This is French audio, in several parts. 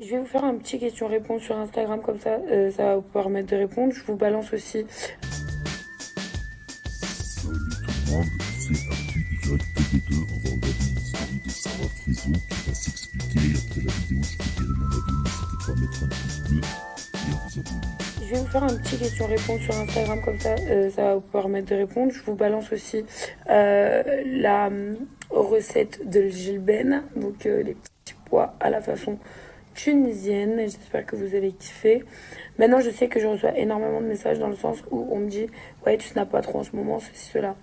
Je vais vous faire un petit question-réponse sur Instagram, comme ça va vous permettre de répondre. Je vous balance aussi. Salut tout le monde, c'est ActuYTB2. On va regarder une story de Sarah Frézo qui va s'expliquer. Après la vidéo, je vous dirai mon avis. N'hésitez pas à mettre un pouce bleu et à vous abonner. Je vais vous faire un petit question-réponse sur Instagram, comme ça va vous permettre de répondre. Je vous balance aussi la recette de Gilles Ben, donc les petits pois à la façon tunisienne. J'espère que vous allez kiffer. Maintenant, je sais que je reçois énormément de messages dans le sens où on me dit ouais, tu snaps pas trop en ce moment, ceci, cela.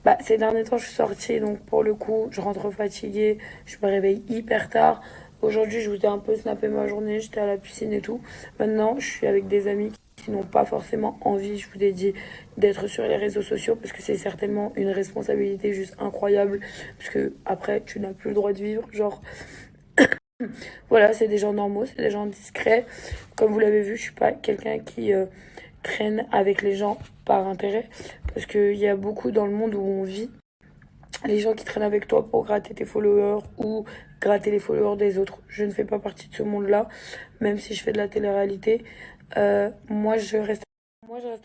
Bah, ces derniers temps, je suis sortie, donc pour le coup, je rentre fatiguée, je me réveille hyper tard. Aujourd'hui, je vous ai un peu snappé ma journée, j'étais à la piscine et tout. Maintenant, je suis avec des amis qui n'ont pas forcément envie, je vous ai dit, d'être sur les réseaux sociaux parce que c'est certainement une responsabilité juste incroyable. Parce que après, tu n'as plus le droit de vivre. Genre, voilà, c'est des gens normaux, c'est des gens discrets. Comme vous l'avez vu, je suis pas quelqu'un qui traîne avec les gens par intérêt. Parce qu'il y a beaucoup dans le monde où on vit les gens qui traînent avec toi pour gratter tes followers ou gratter les followers des autres. Je ne fais pas partie de ce monde-là, même si je fais de la télé-réalité. Moi, je reste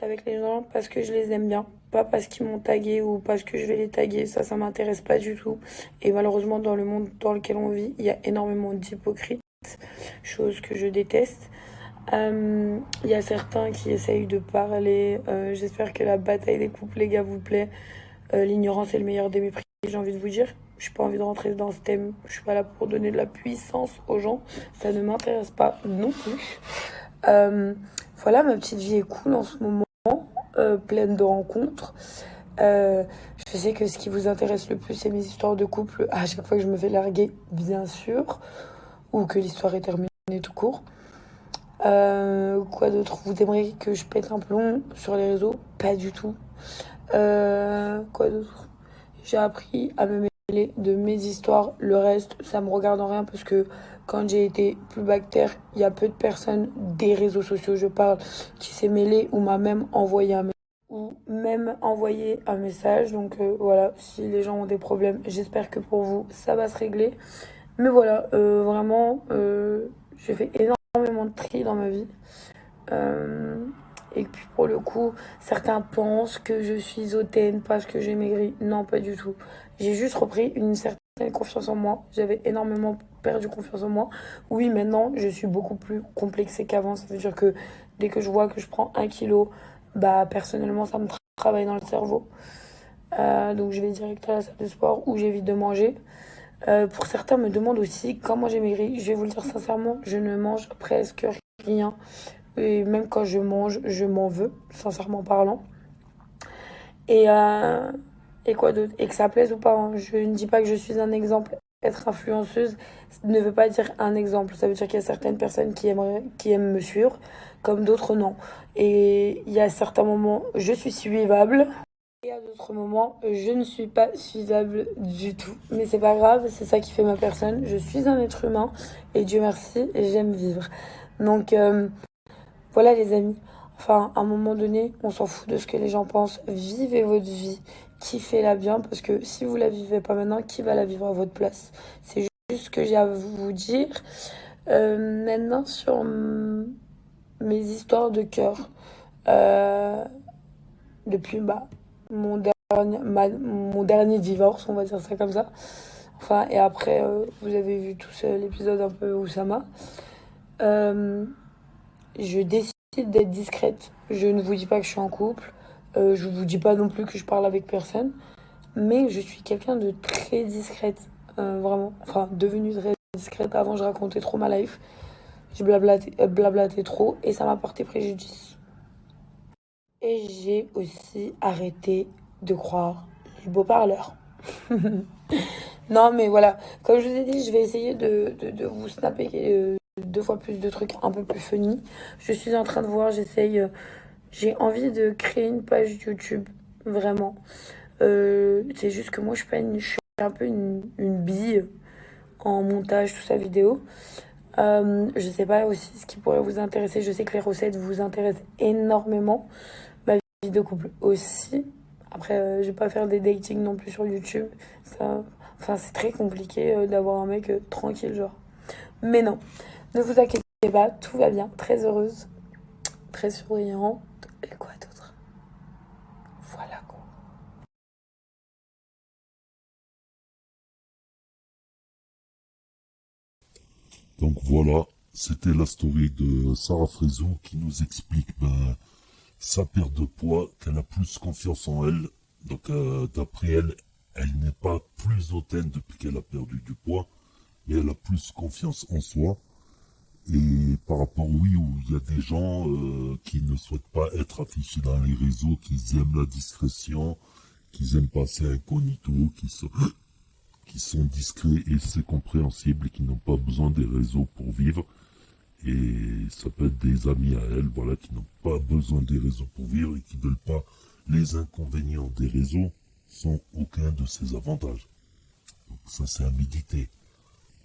avec les gens parce que je les aime bien, pas parce qu'ils m'ont tagué ou parce que je vais les taguer. Ça m'intéresse pas du tout. Et malheureusement, dans le monde dans lequel on vit, il y a énormément d'hypocrites, chose que je déteste. Il y a certains qui essayent de parler. J'espère que la bataille des couples, les gars, vous plaît. L'ignorance est le meilleur des mépris, j'ai envie de vous dire. Je n'ai pas envie de rentrer dans ce thème. Je suis pas là pour donner de la puissance aux gens. Ça ne m'intéresse pas non plus. Euh, voilà, ma petite vie est cool en ce moment, pleine de rencontres. Euh, je sais que ce qui vous intéresse le plus, c'est mes histoires de couple. À chaque fois que je me fais larguer, bien sûr, ou que l'histoire est terminée tout court. Quoi d'autre? Vous aimeriez que je pète un plomb sur les réseaux? Pas du tout. Quoi d'autre? J'ai appris à me mêler de mes histoires. Le reste, ça me regarde en rien parce que quand j'ai été plus bactère, il y a peu de personnes des réseaux sociaux, je parle, qui s'est mêlé ou m'a même envoyé un message. Donc voilà, si les gens ont des problèmes, j'espère que pour vous, ça va se régler. Mais voilà, vraiment, j'ai fait énormément de tri dans ma vie. Euh, et puis pour le coup, certains pensent que je suis hautaine parce que j'ai maigri. Non, pas du tout. J'ai juste repris une certaine confiance en moi. J'avais énormément perdu confiance en moi. Oui, maintenant, je suis beaucoup plus complexée qu'avant. Ça veut dire que dès que je vois que je prends 1 kilo, bah personnellement, ça me travaille dans le cerveau. Donc je vais direct à la salle de sport où j'évite de manger. Pour certains me demandent aussi comment j'ai maigri. Je vais vous le dire sincèrement, je ne mange presque rien. Et même quand je mange, je m'en veux, sincèrement parlant. Et, euh, et quoi d'autre? Et que ça plaise ou pas, hein. Je ne dis pas que je suis un exemple. Être influenceuse ne veut pas dire un exemple. Ça veut dire qu'il y a certaines personnes qui aiment me suivre, comme d'autres non. Et il y a certains moments, je suis suivable. Et à d'autres moments, je ne suis pas suivable du tout. Mais c'est pas grave, c'est ça qui fait ma personne. Je suis un être humain et Dieu merci, j'aime vivre. Donc, voilà les amis, enfin à un moment donné, on s'en fout de ce que les gens pensent. Vivez votre vie, kiffez-la bien parce que si vous la vivez pas maintenant, qui va la vivre à votre place? C'est juste ce que j'ai à vous dire. Maintenant sur mes histoires de cœur, euh, depuis mon dernier divorce, on va dire ça comme ça. Enfin et après, vous avez vu tous l'épisode un peu où ça m'a. Euh, Je décide d'être discrète. Je ne vous dis pas que je suis en couple. Je vous dis pas non plus que je parle avec personne. Mais je suis quelqu'un de très discrète. Vraiment. Enfin, devenue très discrète. Avant, je racontais trop ma life. Je blablatais trop et ça m'a porté préjudice. Et j'ai aussi arrêté de croire les beaux parleurs. Non, mais voilà. Comme je vous ai dit, je vais essayer de vous snapper 2 fois plus de trucs un peu plus funny. Je suis en train de voir, j'ai envie de créer une page YouTube, vraiment. C'est juste que moi, je suis un peu une bille en montage, tout ça vidéo. Je sais pas aussi ce qui pourrait vous intéresser. Je sais que les recettes vous intéressent énormément. Ma vie de couple aussi. Après, je vais pas faire des dating non plus sur YouTube. Ça, enfin, c'est très compliqué d'avoir un mec tranquille, genre. Mais non. Ne vous inquiétez pas, tout va bien. Très heureuse, très souriante. Et quoi d'autre? Voilà quoi. Donc voilà, c'était la story de Sarah Frézou qui nous explique sa perte de poids, qu'elle a plus confiance en elle. Donc d'après elle, elle n'est pas plus hautaine depuis qu'elle a perdu du poids, mais elle a plus confiance en soi. Et par rapport, oui, où il y a des gens qui ne souhaitent pas être affichés dans les réseaux, qui aiment la discrétion, qui aiment passer incognito, qui sont discrets et c'est compréhensible et qui n'ont pas besoin des réseaux pour vivre. Et ça peut être des amis à elle, voilà, qui n'ont pas besoin des réseaux pour vivre et qui ne veulent pas les inconvénients des réseaux sans aucun de ces avantages. Donc ça, c'est à méditer.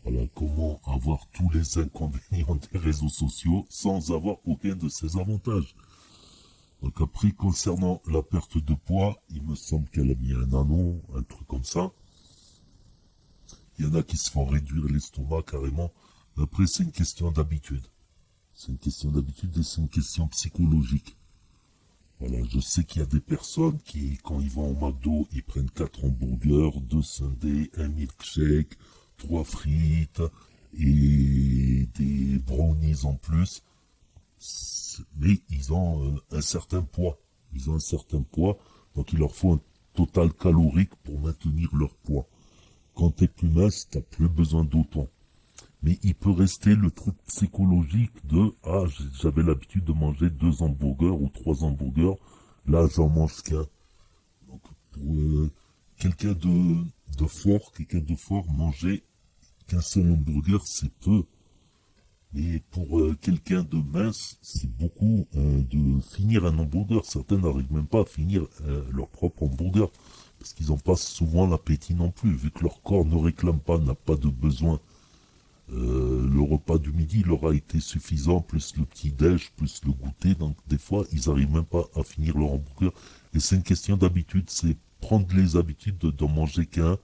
Voilà, comment avoir tous les inconvénients des réseaux sociaux sans avoir aucun de ces avantages. Donc après, concernant la perte de poids, il me semble qu'elle a mis un anneau, un truc comme ça. Il y en a qui se font réduire l'estomac carrément. Mais après, c'est une question d'habitude. C'est une question d'habitude et c'est une question psychologique. Voilà, je sais qu'il y a des personnes qui, quand ils vont au McDo, ils prennent 4 hamburgers, 2 sundaes, un milkshake, 3 frites et des brownies en plus. Mais ils ont un certain poids. Ils ont un certain poids, donc il leur faut un total calorique pour maintenir leur poids. Quand t'es plus mince, t'as plus besoin d'autant. Mais il peut rester le truc psychologique de « Ah, j'avais l'habitude de manger 2 hamburgers ou 3 hamburgers, là j'en mange qu'un. » Donc pour quelqu'un de fort, manger qu'un seul hamburger, c'est peu. Mais pour quelqu'un de mince, c'est beaucoup de finir un hamburger. Certains n'arrivent même pas à finir leur propre hamburger. Parce qu'ils n'ont pas souvent l'appétit non plus, vu que leur corps ne réclame pas, n'a pas de besoin. Le repas du midi leur a été suffisant, plus le petit-déj, plus le goûter. Donc des fois, ils n'arrivent même pas à finir leur hamburger. Et c'est une question d'habitude, c'est prendre les habitudes d'en manger qu'un,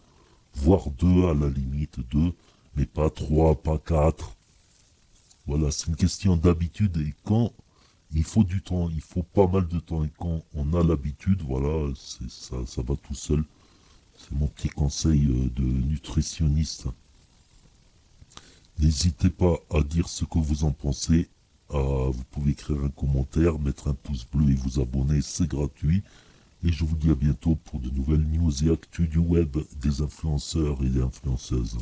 voire 2 à la limite, 2, mais pas 3, pas 4. Voilà, c'est une question d'habitude et quand il faut du temps, il faut pas mal de temps et quand on a l'habitude, voilà, c'est ça va tout seul. C'est mon petit conseil de nutritionniste. N'hésitez pas à dire ce que vous en pensez. Vous pouvez écrire un commentaire, mettre un pouce bleu et vous abonner, c'est gratuit. Et je vous dis à bientôt pour de nouvelles news et actus du web des influenceurs et des influenceuses.